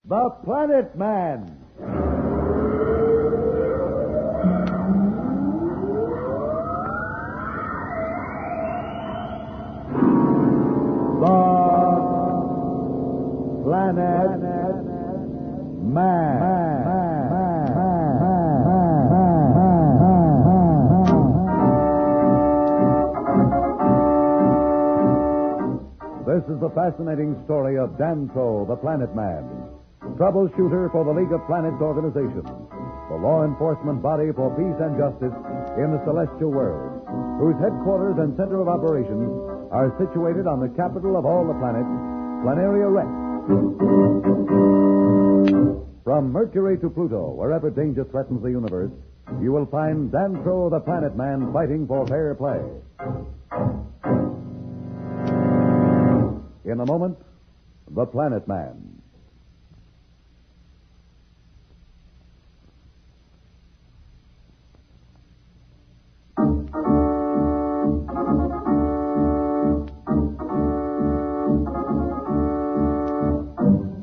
The Planet Man. The Planet Man. This is the fascinating story of Danto, the Planet Man, troubleshooter for the League of Planets organization, the law enforcement body for peace and justice in the celestial world, whose headquarters and center of operations are situated on the capital of all the planets, Planaria Rex. From Mercury to Pluto, wherever danger threatens the universe, you will find Danto, the Planet Man, fighting for fair play. In a moment, The Planet Man.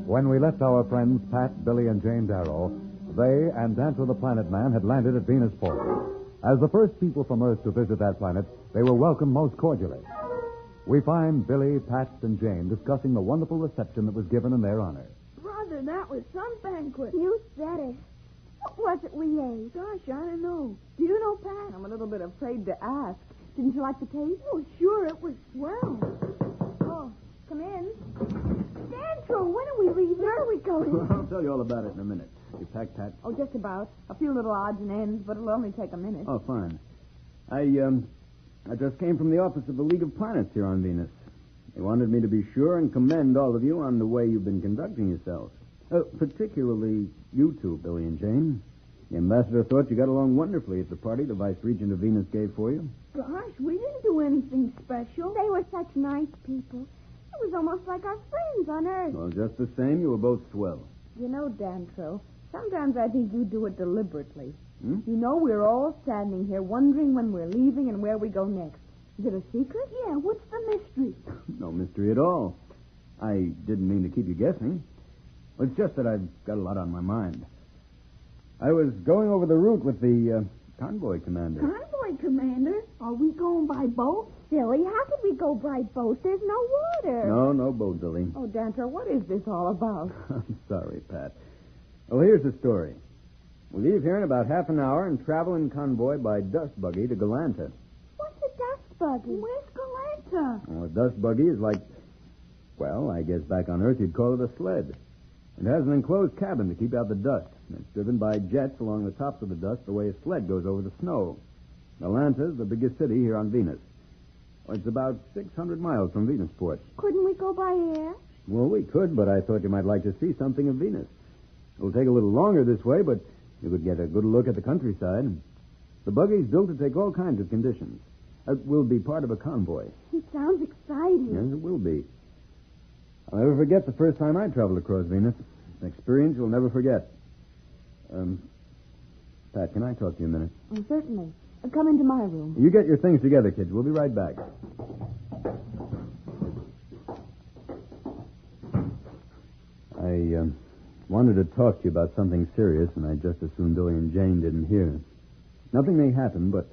When we left our friends Pat, Billy, and Jane Darrow, they and Danto the Planet Man had landed at Venusport. As the first people from Earth to visit that planet, they were welcomed most cordially. We find Billy, Pat, and Jane discussing the wonderful reception that was given in their honor. Brother, that was some banquet. You said it. What was it we ate? Gosh, I don't know. Do you know, Pat? I'm a little bit afraid to ask. Didn't you like the taste? Oh, sure, it was swell. Oh, come in. Danto, when are we leaving? Where are we going? I'll tell you all about it in a minute. You packed, Pat? Oh, just about. A few little odds and ends, but it'll only take a minute. Oh, fine. I just came from the office of the League of Planets here on Venus. They wanted me to be sure and commend all of you on the way you've been conducting yourselves. Particularly you two, Billy and Jane. The ambassador thought you got along wonderfully at the party the vice regent of Venus gave for you. Gosh, we didn't do anything special. They were such nice people. It was almost like our friends on Earth. Well, just the same, you were both swell. You know, Danto, sometimes I think you do it deliberately. Hmm? You know, we're all standing here wondering when we're leaving and where we go next. Is it a secret? Yeah, what's the mystery? No mystery at all. I didn't mean to keep you guessing. It's just that I've got a lot on my mind. I was going over the route with the convoy commander. Convoy commander? Are we going by boat? Silly, how could we go by boat? There's no water. No boat, Billy. Oh, Danto, what is this all about? I'm sorry, Pat. Well, here's the story. We leave here in about half an hour and travel in convoy by dust buggy to Galanta. What's a dust buggy? Where's Galanta? Oh, a dust buggy is like, well, I guess back on Earth you'd call it a sled. It has an enclosed cabin to keep out the dust. And it's driven by jets along the tops of the dust the way a sled goes over the snow. Galanta's the biggest city here on Venus. Well, it's about 600 miles from Venusport. Couldn't we go by air? Well, we could, but I thought you might like to see something of Venus. It'll take a little longer this way, but you could get a good look at the countryside. The buggy's built to take all kinds of conditions. It will be part of a convoy. It sounds exciting. Yes, it will be. I'll never forget the first time I traveled across Venus. An experience you'll never forget. Pat, can I talk to you a minute? Oh, certainly. Come into my room. You get your things together, kids. We'll be right back. I wanted to talk to you about something serious, and I just assumed Billy and Jane didn't hear. Nothing may happen, but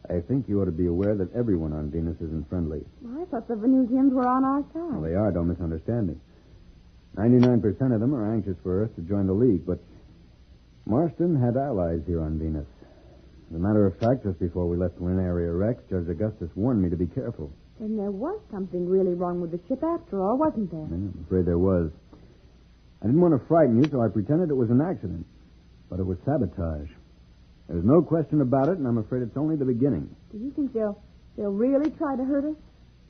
I think you ought to be aware that everyone on Venus isn't friendly. Well, I thought the Venusians were on our side. Well, they are, don't misunderstand me. 99% of them are anxious for Earth to join the League, but Marston had allies here on Venus. As a matter of fact, just before we left Planaria Rex, Judge Augustus warned me to be careful. Then there was something really wrong with the ship after all, wasn't there? Yeah, I'm afraid there was. I didn't want to frighten you, so I pretended it was an accident. But it was sabotage. There's no question about it, and I'm afraid it's only the beginning. Do you think they'll really try to hurt us?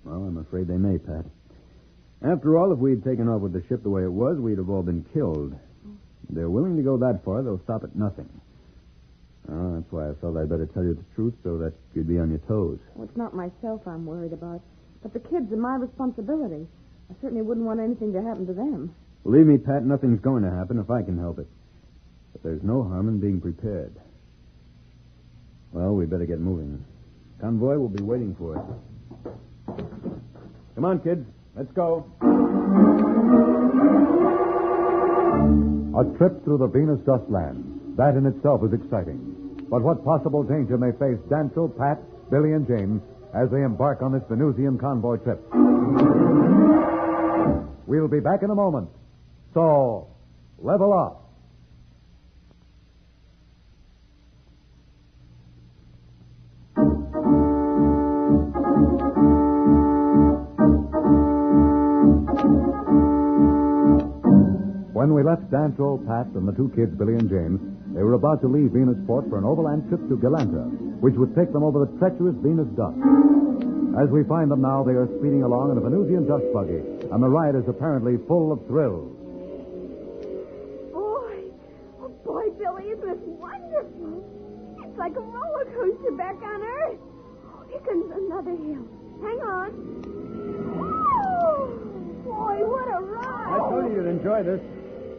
Well, I'm afraid they may, Pat. After all, if we had taken off with the ship the way it was, we'd have all been killed. If they're willing to go that far, they'll stop at nothing. Oh, that's why I felt I'd better tell you the truth so that you'd be on your toes. Well, it's not myself I'm worried about, but the kids are my responsibility. I certainly wouldn't want anything to happen to them. Believe me, Pat, nothing's going to happen if I can help it. But there's no harm in being prepared. Well, we better get moving. Convoy will be waiting for us. Come on, kids. Let's go. A trip through the Venus dust land. That in itself is exciting. But what possible danger may face Danto, Pat, Billy, and Jane as they embark on this Venusian convoy trip? We'll be back in a moment. So, level up. When we left Danto, Pat, and the two kids, Billy and Jane, they were about to leave Venusport for an overland trip to Galanta, which would take them over the treacherous Venus dust. As we find them now, they are speeding along in a Venusian dust buggy, and the ride is apparently full of thrills. Boy, Billy, isn't this wonderful? It's like a roller coaster back on Earth. Here comes another hill. Hang on. Oh, boy, what a ride! I told you you'd enjoy this.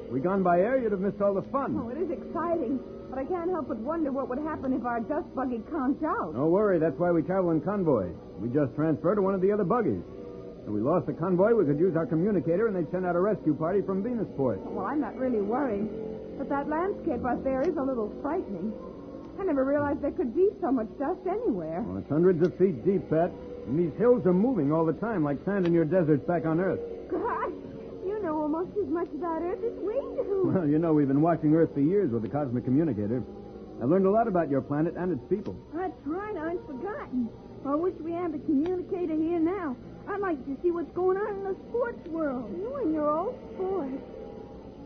If we'd gone by air, you'd have missed all the fun. Oh, it is exciting. But I can't help but wonder what would happen if our dust buggy conked out. Don't worry, that's why we travel in convoy. We just transfer to one of the other buggies. If we lost the convoy, we could use our communicator, and they'd send out a rescue party from Venusport. Well, I'm not really worried. But that landscape out there is a little frightening. I never realized there could be so much dust anywhere. Well, it's hundreds of feet deep, Pat. And these hills are moving all the time, like sand in your deserts back on Earth. Gosh, you know almost as much about Earth as we do. Well, you know, we've been watching Earth for years with the cosmic communicator. I've learned a lot about your planet and its people. That's right, I'd forgotten. I wish we had the communicator here now. I'd like to see what's going on in the sports world. You and your old sport.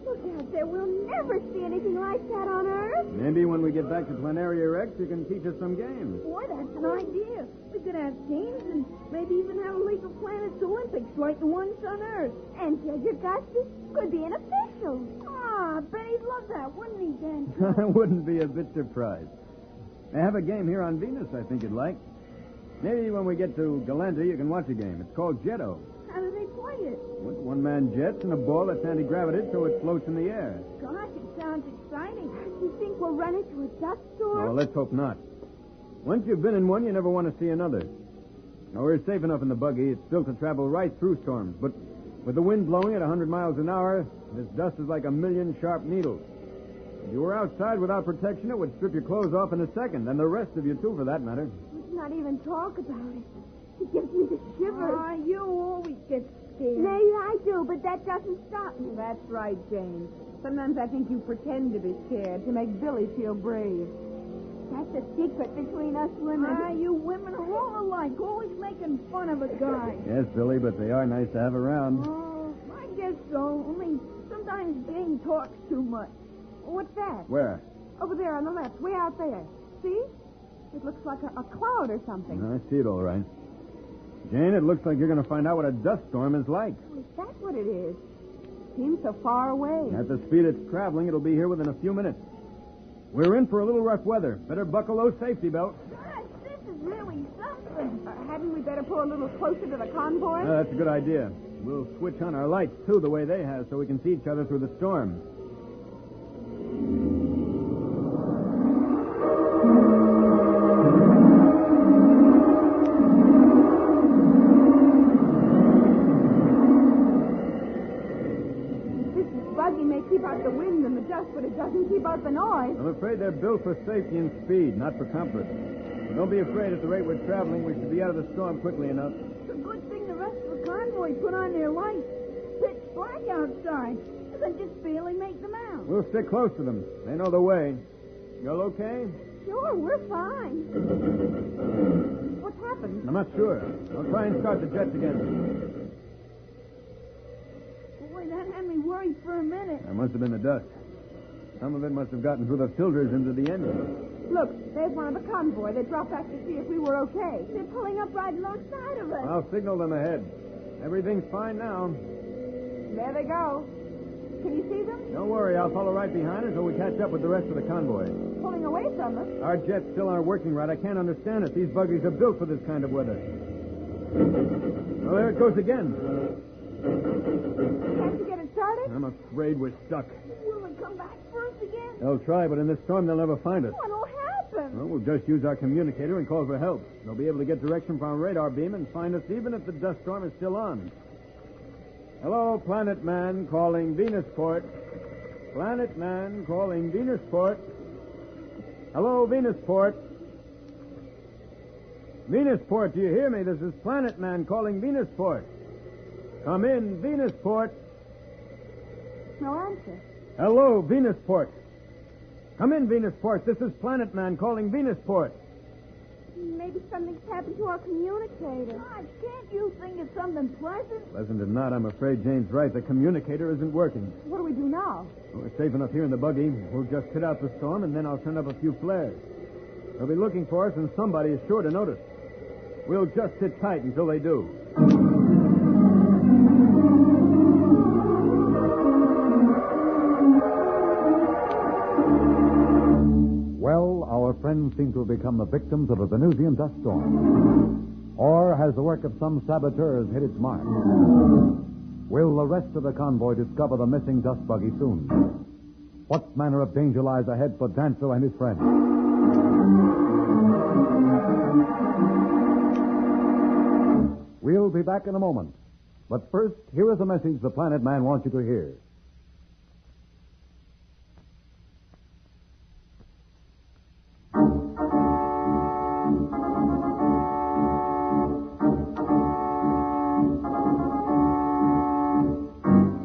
Look out there. We'll never see anything like that on Earth. Maybe when we get back to Planaria Rex, you can teach us some games. Boy, that's an idea. We could have games and maybe even have a League of Planets Olympics like the ones on Earth. And Judge Augustus could be an official. Ah, bet he'd love that, wouldn't he, Dan? I wouldn't be a bit surprised. They have a game here on Venus I think you'd like. Maybe when we get to Galanta, you can watch a game. It's called Jetto. How do they play it? With one-man jets and a ball that's anti-gravitated so it floats in the air. Gosh, it sounds exciting. You think we'll run into a dust storm? Oh, let's hope not. Once you've been in one, you never want to see another. Now, we're safe enough in the buggy. It's built to travel right through storms. But with the wind blowing at 100 miles an hour, this dust is like a million sharp needles. If you were outside without protection, it would strip your clothes off in a second, and the rest of you, too, for that matter. Let's not even talk about it. It gives me the shivers. Ah, you always get scared. Maybe I do, but that doesn't stop me. That's right, Jane. Sometimes I think you pretend to be scared to make Billy feel brave. That's a secret between us women. Ah, you women are all alike, always making fun of a guy. Yes, Billy, but they are nice to have around. Oh, I guess so. Only sometimes Jane talks too much. What's that? Where? Over there on the left, way out there. See? It looks like a cloud or something. I see it all right. Jane, it looks like you're going to find out what a dust storm is like. Is that what it is? Seems so far away. At the speed it's traveling, it'll be here within a few minutes. We're in for a little rough weather. Better buckle those safety belts. Gosh, this is really something. Hadn't we better pull a little closer to the convoy? That's a good idea. We'll switch on our lights, too, the way they have, so we can see each other through the storm. Keep out the wind and the dust, but it doesn't keep out the noise. I'm afraid they're built for safety and speed, not for comfort. Don't be afraid. At the rate we're traveling, we should be out of the storm quickly enough. It's a good thing the rest of the convoy put on their lights. Pitch black outside. They just barely make them out. We'll stick close to them. They know the way. Y'all okay? Sure, we're fine. What's happened? I'm not sure. I'll try and start the jets again. Boy, that had me worried for a minute. That must have been the dust. Some of it must have gotten through the filters into the engine. Look, there's one of the convoy. They dropped back to see if we were okay. They're pulling up right alongside of us. I'll signal them ahead. Everything's fine now. There they go. Can you see them? Don't worry, I'll follow right behind until we catch up with the rest of the convoy. Pulling away from us. Our jets still aren't working right. I can't understand it. These buggies are built for this kind of weather. Well, there it goes again. Can't you get it started? I'm afraid we're stuck. Will they come back for us again? They'll try, but in this storm, they'll never find us. What'll happen? Well, we'll just use our communicator and call for help. They'll be able to get direction from our radar beam and find us even if the dust storm is still on. Hello, Planet Man, calling Venusport. Planet Man calling Venusport. Hello, Venusport. Venusport, do you hear me? This is Planet Man calling Venusport. Come in, Venusport. No answer. Hello, Venusport. Come in, Venusport. This is Planet Man calling Venusport. Maybe something's happened to our communicator. God, can't you think it's something pleasant? Pleasant or not, I'm afraid Jane's right. The communicator isn't working. What do we do now? We're safe enough here in the buggy. We'll just sit out the storm, and then I'll turn up a few flares. They'll be looking for us, and somebody is sure to notice. We'll just sit tight until they do. Well, our friends seem to have become the victims of a Venusian dust storm. Or has the work of some saboteurs hit its mark? Will the rest of the convoy discover the missing dust buggy soon? What manner of danger lies ahead for Danto and his friends? We'll be back in a moment. But first, here is a message the Planet Man wants you to hear.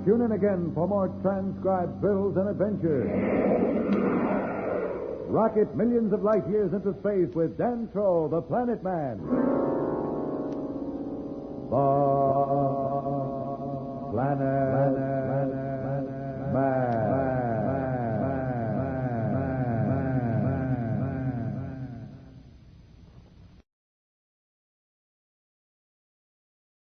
Tune in again for more transcribed thrills and adventures. Rocket millions of light years into space with Danto, the Planet Man. The